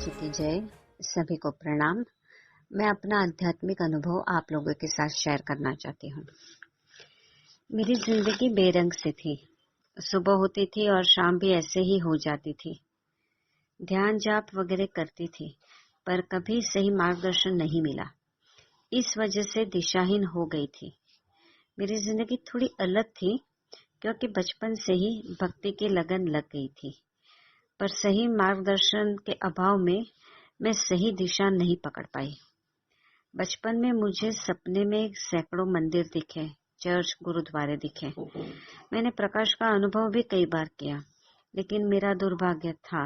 जी की जय। सभी को प्रणाम। मैं अपना आध्यात्मिक अनुभव आप लोगों के साथ शेयर करना चाहती हूँ। मेरी जिंदगी बेरंग सी थी। सुबह होती थी और शाम भी ऐसे ही हो जाती थी। ध्यान जाप वगैरह करती थी, पर कभी सही मार्गदर्शन नहीं मिला। इस वजह से दिशाहीन हो गई थी। मेरी जिंदगी थोड़ी अलग थी, क्योंकि बचपन से ही भक्ति की लगन लग गई थी, पर सही मार्गदर्शन के अभाव में मैं सही दिशा नहीं पकड़ पाई। बचपन में मुझे सपने में सैकड़ों मंदिर दिखे, चर्च, गुरुद्वारे दिखे। मैंने प्रकाश का अनुभव भी कई बार किया, लेकिन मेरा दुर्भाग्य था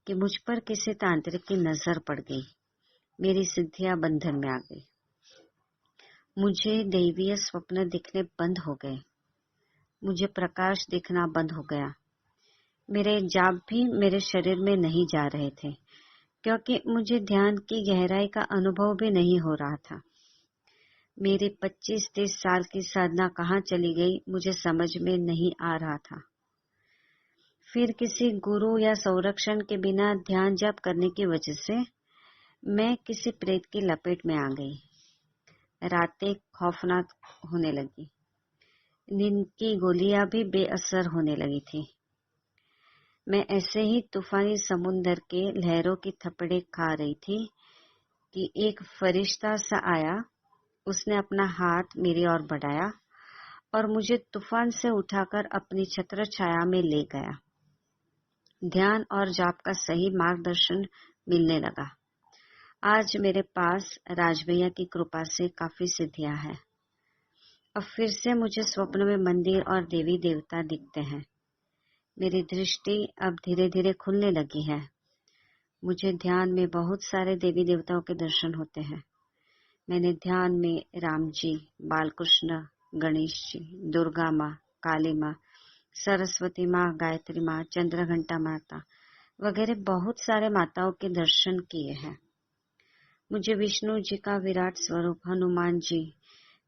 कि मुझ पर किसी तांत्रिक की नजर पड़ गई। मेरी सिद्धियां बंधन में आ गई। मुझे दैवीय स्वप्न दिखने बंद हो गए। मुझे प्रकाश दिखना बंद हो गया। मेरे जाप भी मेरे शरीर में नहीं जा रहे थे, क्योंकि मुझे ध्यान की गहराई का अनुभव भी नहीं हो रहा था। मेरी 25-30 साल की साधना कहाँ चली गई, मुझे समझ में नहीं आ रहा था। फिर किसी गुरु या संरक्षण के बिना ध्यान जाप करने की वजह से मैं किसी प्रेत की लपेट में आ गई। रातें खौफनाक होने लगी। नींद की गोलियां भी बेअसर होने लगी थी। मैं ऐसे ही तूफानी समुंदर के लहरों की थपड़े खा रही थी कि एक फरिश्ता सा आया। उसने अपना हाथ मेरी ओर बढ़ाया और मुझे तूफान से उठाकर अपनी छत्र छाया में ले गया। ध्यान और जाप का सही मार्गदर्शन मिलने लगा। आज मेरे पास राजभैया की कृपा से काफी सिद्धियां हैं। अब फिर से मुझे स्वप्न में मंदिर और देवी देवता दिखते हैं। मेरी दृष्टि अब धीरे धीरे खुलने लगी है। मुझे ध्यान में बहुत सारे देवी देवताओं के दर्शन होते हैं। मैंने ध्यान में राम जी, बालकृष्ण, गणेश जी, दुर्गा माँ, काली माँ, सरस्वती माँ, गायत्री माँ, चंद्रघंटा माता वगैरह बहुत सारे माताओं के दर्शन किए हैं। मुझे विष्णु जी का विराट स्वरूप, हनुमान जी,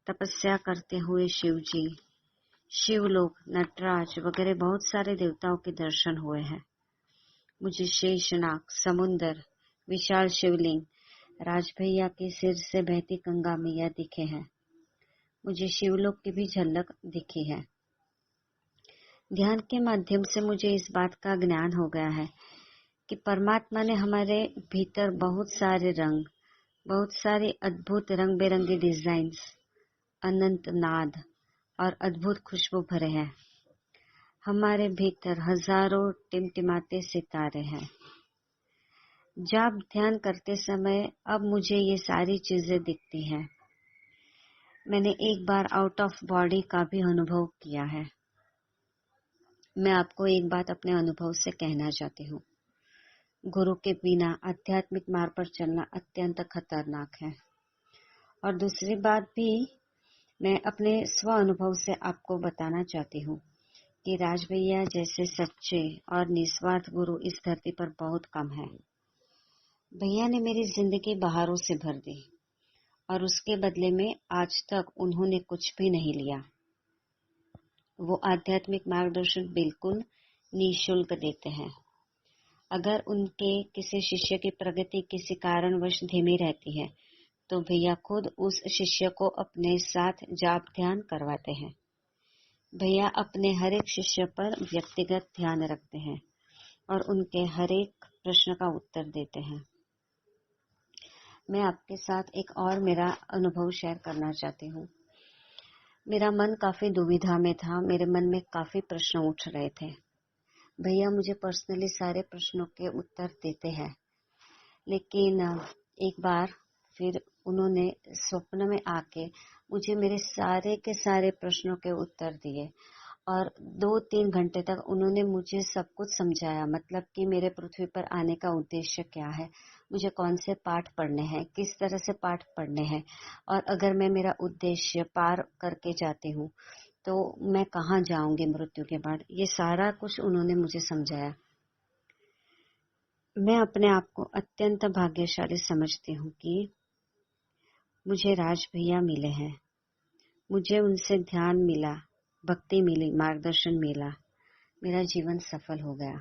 तपस्या करते हुए शिव जी, शिवलोक, नटराज वगैरह बहुत सारे देवताओं के दर्शन हुए हैं। मुझे शेषनाग, समुंदर, विशाल शिवलिंग, राजभैया के सिर से बहती गंगा मैया दिखे हैं। मुझे शिवलोक की भी झलक दिखी है। ध्यान के माध्यम से मुझे इस बात का ज्ञान हो गया है कि परमात्मा ने हमारे भीतर बहुत सारे रंग, बहुत सारी अद्भुत रंग बिरंगे डिजाइन्स, अनंत नाद और अद्भुत खुशबू भरे हैं। हमारे भीतर हजारों टिमटिमाते सितारे हैं। जाप ध्यान करते समय अब मुझे ये सारी चीजें दिखती हैं। मैंने एक बार आउट ऑफ बॉडी का भी अनुभव किया है। मैं आपको एक बात अपने अनुभव से कहना चाहती हूँ। गुरु के बिना आध्यात्मिक मार्ग पर चलना अत्यंत खतरनाक है। और दूसरी बात भी मैं अपने स्व अनुभव से आपको बताना चाहती हूँ कि राजभैया जैसे सच्चे और निस्वार्थ गुरु इस धरती पर बहुत कम है। भैया ने मेरी जिंदगी बहारों से भर दी और उसके बदले में आज तक उन्होंने कुछ भी नहीं लिया। वो आध्यात्मिक मार्गदर्शन बिल्कुल निःशुल्क देते हैं। अगर उनके किसी शिष्य की प्रगति किसी कारणवश धीमी रहती है, तो भैया खुद उस शिष्य को अपने साथ जाप ध्यान करवाते हैं। भैया अपने हर एक शिष्य पर व्यक्तिगत ध्यान रखते हैं और उनके हर एक प्रश्न का उत्तर देते हैं। मैं आपके साथ एक और मेरा अनुभव शेयर करना चाहती हूँ। मेरा मन काफी दुविधा में था। मेरे मन में काफी प्रश्न उठ रहे थे। भैया मुझे पर्सनली सारे प्रश्नों के उत्तर देते हैं, लेकिन एक बार फिर उन्होंने स्वप्न में आके मुझे मेरे सारे के सारे प्रश्नों के उत्तर दिए और 2-3 घंटे तक उन्होंने मुझे सब कुछ समझाया। मतलब कि मेरे पृथ्वी पर आने का उद्देश्य क्या है, मुझे कौन से पाठ पढ़ने हैं, किस तरह से पाठ पढ़ने हैं, और अगर मैं मेरा उद्देश्य पार करके जाती हूँ तो मैं कहाँ जाऊंगी मृत्यु के बाद। ये सारा कुछ उन्होंने मुझे समझाया। मैं अपने आप को अत्यंत भाग्यशाली समझती हूँ कि मुझे राज भैया मिले हैं। मुझे उनसे ध्यान मिला, भक्ति मिली, मार्गदर्शन मिला। मेरा जीवन सफल हो गया।